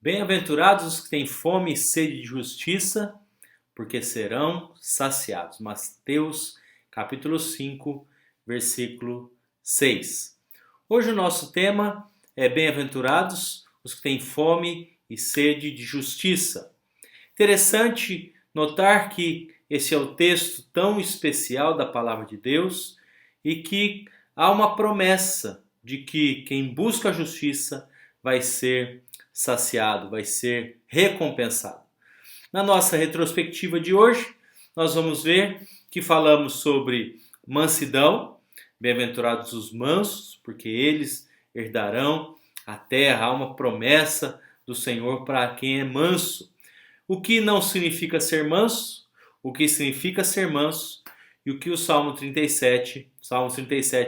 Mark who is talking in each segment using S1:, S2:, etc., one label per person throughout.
S1: Bem-aventurados os que têm fome e sede de justiça, porque serão saciados. Mateus, capítulo 5, versículo 6. Hoje o nosso tema é Bem-aventurados os que têm fome e sede de justiça. Interessante notar que esse é o texto tão especial da palavra de Deus e que há uma promessa de que quem busca a justiça vai ser saciado, vai ser recompensado. Na nossa retrospectiva de hoje, nós vamos ver que falamos sobre mansidão, bem-aventurados os mansos, porque eles herdarão a terra. Há uma promessa do Senhor para quem é manso. O que não significa ser manso, o que significa ser manso e o que o Salmo 37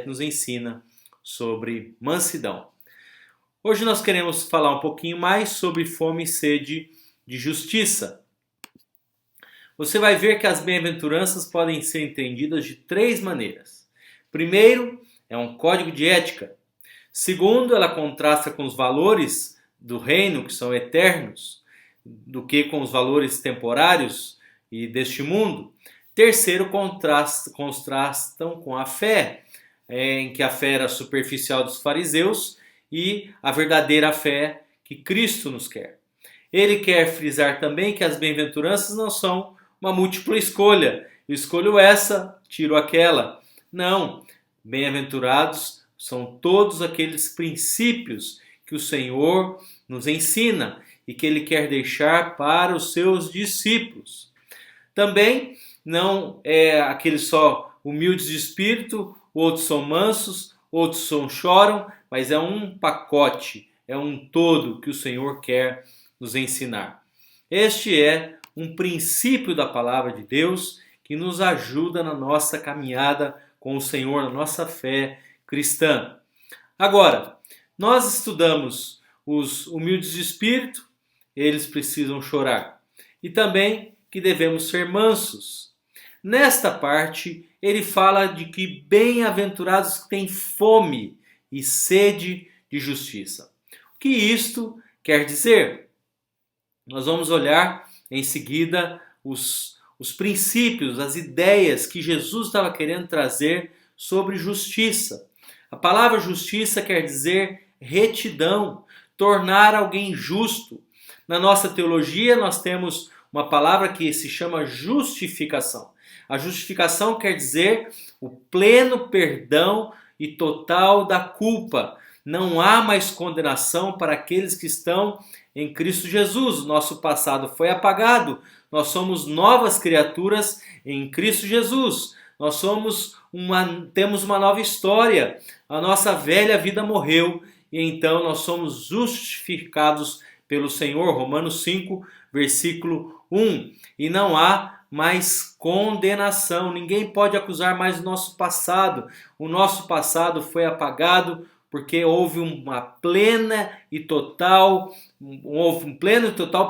S1: nos ensina sobre mansidão. Hoje nós queremos falar um pouquinho mais sobre fome e sede de justiça. Você vai ver que as bem-aventuranças podem ser entendidas de três maneiras. Primeiro, é um código de ética. Segundo, ela contrasta com os valores do reino, que são eternos, do que com os valores temporários e deste mundo. Terceiro, contrastam com a fé, em que a fé era superficial dos fariseus e a verdadeira fé que Cristo nos quer. Ele quer frisar também que as bem-aventuranças não são uma múltipla escolha. Eu escolho essa, tiro aquela. Não, bem-aventurados são todos aqueles princípios que o Senhor nos ensina e que Ele quer deixar para os seus discípulos. Também não é aqueles só humildes de espírito, outros são mansos, outros choram, mas é um pacote, é um todo que o Senhor quer nos ensinar. Este é um princípio da palavra de Deus que nos ajuda na nossa caminhada com o Senhor, na nossa fé cristã. Agora, nós estudamos os humildes de espírito, eles precisam chorar. E também que devemos ser mansos. Nesta parte, ele fala de que bem-aventurados têm fome e sede de justiça. O que isto quer dizer? Nós vamos olhar em seguida os princípios, as ideias que Jesus estava querendo trazer sobre justiça. A palavra justiça quer dizer retidão, tornar alguém justo. Na nossa teologia, nós temos uma palavra que se chama justificação. A justificação quer dizer o pleno perdão e total da culpa. Não há mais condenação para aqueles que estão em Cristo Jesus. Nosso passado foi apagado. Nós somos novas criaturas em Cristo Jesus. Temos uma nova história. A nossa velha vida morreu e então nós somos justificados pelo Senhor. Romanos 5, versículo 1. E não há mais condenação. Ninguém pode acusar mais o nosso passado. O nosso passado foi apagado porque houve um pleno e total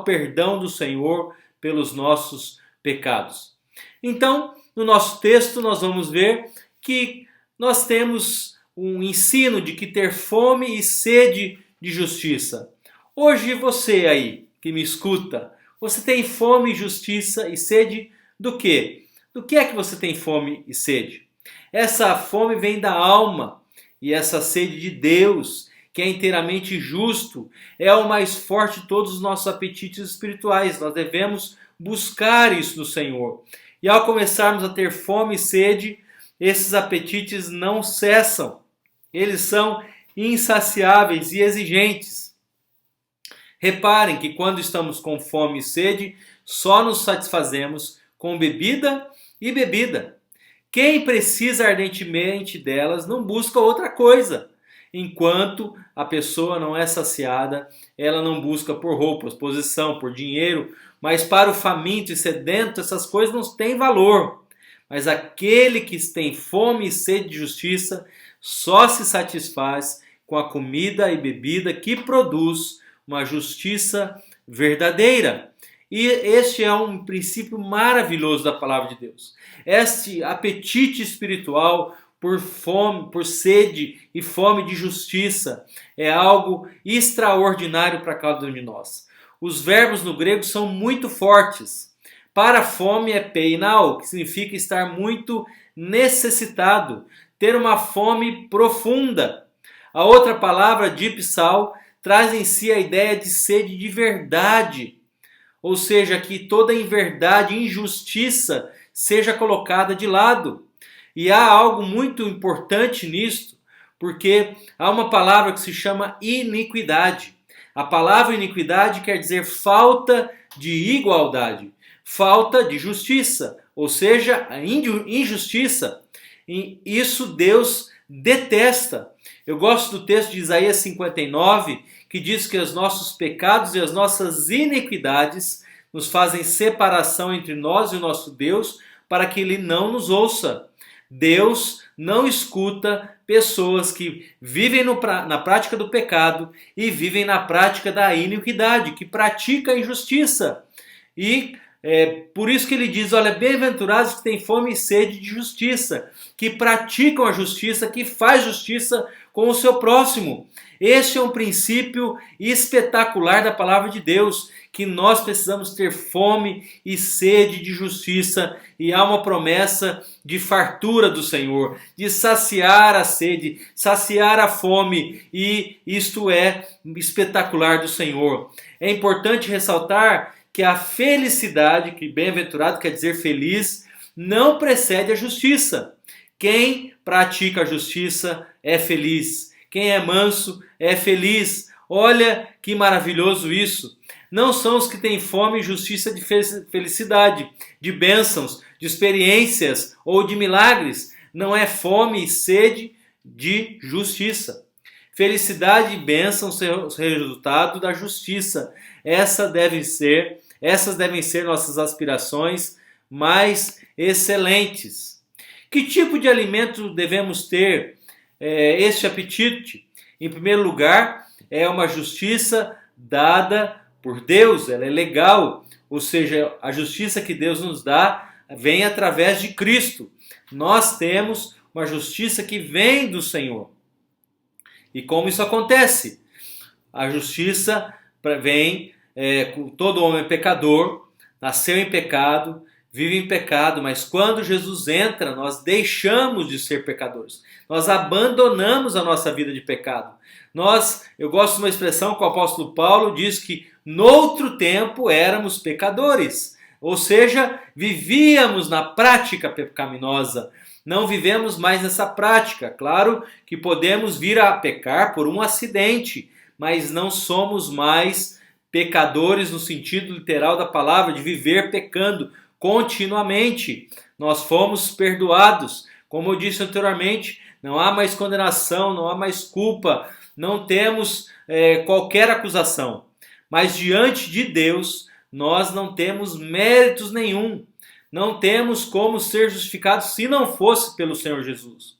S1: perdão do Senhor pelos nossos pecados. Então, no nosso texto nós vamos ver que nós temos um ensino de que ter fome e sede de justiça. Hoje você aí que me escuta, você tem fome, justiça e sede do quê? Do que é que você tem fome e sede? Essa fome vem da alma e essa sede de Deus, que é inteiramente justo, é o mais forte de todos os nossos apetites espirituais. Nós devemos buscar isso no Senhor. E ao começarmos a ter fome e sede, esses apetites não cessam. Eles são insaciáveis e exigentes. Reparem que quando estamos com fome e sede, só nos satisfazemos com bebida e bebida. Quem precisa ardentemente delas não busca outra coisa. Enquanto a pessoa não é saciada, ela não busca por roupas, posição, por dinheiro, mas para o faminto e sedento essas coisas não têm valor. Mas aquele que tem fome e sede de justiça só se satisfaz com a comida e bebida que produz uma justiça verdadeira. E este é um princípio maravilhoso da palavra de Deus. Este apetite espiritual por fome, por sede e fome de justiça é algo extraordinário para cada um de nós. os verbos no grego são muito fortes. Para fome é peinao, que significa estar muito necessitado, ter uma fome profunda. A outra palavra, dipsal, traz em si a ideia de sede de verdade, ou seja, que toda inverdade, injustiça seja colocada de lado. E há algo muito importante nisto, porque há uma palavra que se chama iniquidade. A palavra iniquidade quer dizer falta de igualdade, falta de justiça, ou seja, a injustiça. E isso Deus detesta. Eu gosto do texto de Isaías 59, que diz que os nossos pecados e as nossas iniquidades nos fazem separação entre nós e o nosso Deus, para que Ele não nos ouça. Deus não escuta pessoas que vivem na prática do pecado e vivem na prática da iniquidade, que pratica a injustiça. E por isso que ele diz, olha, bem-aventurados que têm fome e sede de justiça, que praticam a justiça, que faz justiça com o seu próximo. Este é um princípio espetacular da palavra de Deus, que nós precisamos ter fome e sede de justiça, e há uma promessa de fartura do Senhor, de saciar a sede, saciar a fome, e isto é espetacular do Senhor. É importante ressaltar que a felicidade, que bem-aventurado quer dizer feliz, não precede a justiça. Quem pratica a justiça é feliz. Quem é manso é feliz. Olha que maravilhoso isso. Não são os que têm fome e justiça de felicidade, de bênçãos, de experiências ou de milagres. Não é fome e sede de justiça. Felicidade e bênção são o resultado da justiça. Essas devem ser nossas aspirações mais excelentes. Que tipo de alimento devemos ter este apetite? Em primeiro lugar, é uma justiça dada por Deus, ela é legal, ou seja, a justiça que Deus nos dá vem através de Cristo. Nós temos uma justiça que vem do Senhor. E como isso acontece? A justiça vem, todo homem é pecador, nasceu em pecado, vive em pecado, mas quando Jesus entra, nós deixamos de ser pecadores. Nós abandonamos a nossa vida de pecado. Eu gosto de uma expressão que o apóstolo Paulo diz que noutro tempo éramos pecadores, ou seja, vivíamos na prática pecaminosa. Não vivemos mais nessa prática. Claro que podemos vir a pecar por um acidente, mas não somos mais pecadores no sentido literal da palavra, de viver pecando continuamente. Nós fomos perdoados. Como eu disse anteriormente, não há mais condenação, não há mais culpa, não temos qualquer acusação. Mas diante de Deus, nós não temos méritos nenhum. Não temos como ser justificados se não fosse pelo Senhor Jesus.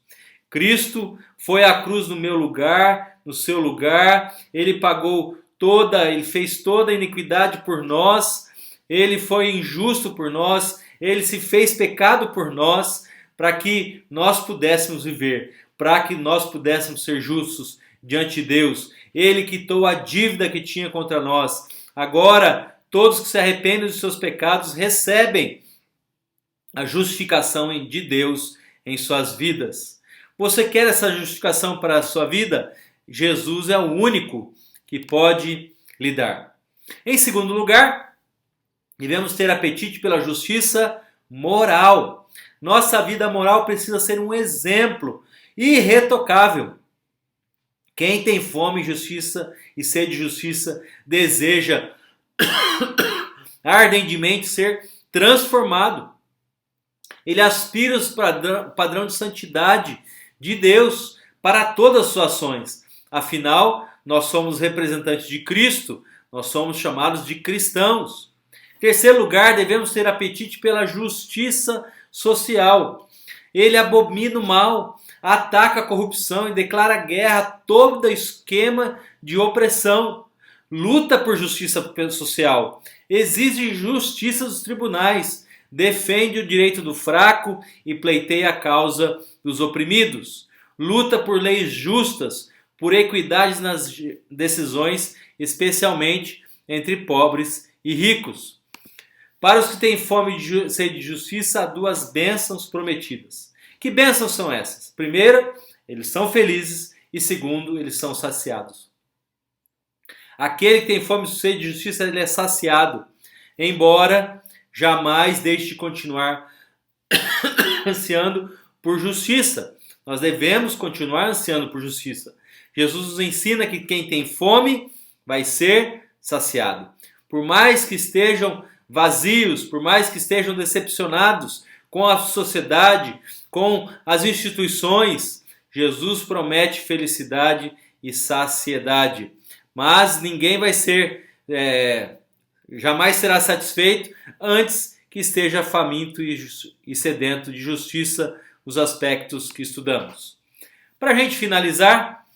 S1: Cristo foi à cruz no meu lugar, no seu lugar. Ele ele fez toda a iniquidade por nós. Ele foi injusto por nós. Ele se fez pecado por nós para que nós pudéssemos viver, para que nós pudéssemos ser justos diante de Deus. Ele quitou a dívida que tinha contra nós. Agora, todos que se arrependem dos seus pecados recebem a justificação de Deus em suas vidas. Você quer essa justificação para a sua vida? Jesus é o único que pode lhe dar. Em segundo lugar, devemos ter apetite pela justiça moral. Nossa vida moral precisa ser um exemplo irretocável. Quem tem fome, justiça e sede de justiça deseja ardentemente ser transformado. Ele aspira ao padrão de santidade de Deus para todas as suas ações. Afinal, nós somos representantes de Cristo, nós somos chamados de cristãos. Em terceiro lugar, devemos ter apetite pela justiça social. Ele abomina o mal, ataca a corrupção e declara guerra a todo esquema de opressão. Luta por justiça social, exige justiça dos tribunais, defende o direito do fraco e pleiteia a causa dos oprimidos. Luta por leis justas, por equidade nas decisões, especialmente entre pobres e ricos. Para os que têm fome e sede de justiça, há duas bênçãos prometidas. Que bênçãos são essas? Primeira, eles são felizes, e segundo, eles são saciados. Aquele que tem fome e sede de justiça, ele é saciado, embora jamais deixe de continuar ansiando por justiça. Nós devemos continuar ansiando por justiça. Jesus nos ensina que quem tem fome vai ser saciado. Por mais que estejam vazios, por mais que estejam decepcionados com a sociedade, com as instituições, Jesus promete felicidade e saciedade. Mas ninguém vai ser, jamais será satisfeito antes que esteja faminto e sedento de justiça nos aspectos que estudamos. Para a gente finalizar,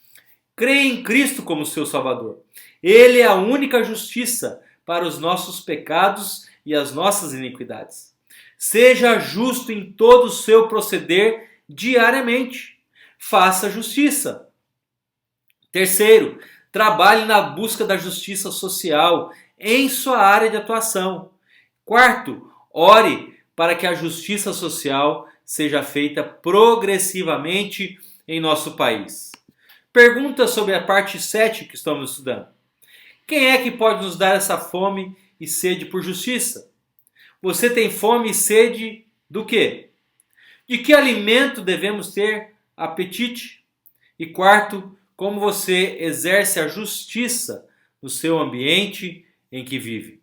S1: creia em Cristo como seu Salvador. Ele é a única justiça para os nossos pecados e as nossas iniquidades. Seja justo em todo o seu proceder diariamente. Faça justiça. Terceiro, trabalhe na busca da justiça social em sua área de atuação. Quarto, ore para que a justiça social seja feita progressivamente em nosso país. Pergunta sobre a parte 7 que estamos estudando. Quem é que pode nos dar essa fome e sede por justiça? Você tem fome e sede do quê? De que alimento devemos ter apetite? E quarto, como você exerce a justiça no seu ambiente em que vive?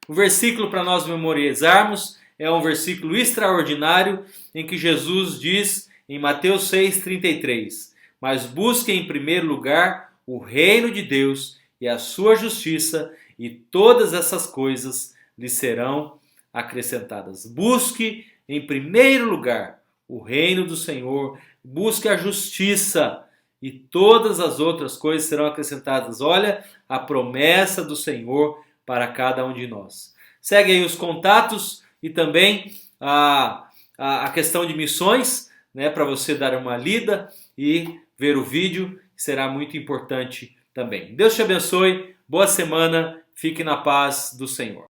S1: O versículo para nós memorizarmos é um versículo extraordinário em que Jesus diz em Mateus 6,33: mas busquem em primeiro lugar o reino de Deus e a sua justiça, e todas essas coisas lhe serão acrescentadas. Busque em primeiro lugar o reino do Senhor, busque a justiça e todas as outras coisas serão acrescentadas. Olha a promessa do Senhor para cada um de nós. Segue aí os contatos e também a questão de missões, né, para você dar uma lida e ver o vídeo, será muito importante também. Deus te abençoe, boa semana, fique na paz do Senhor.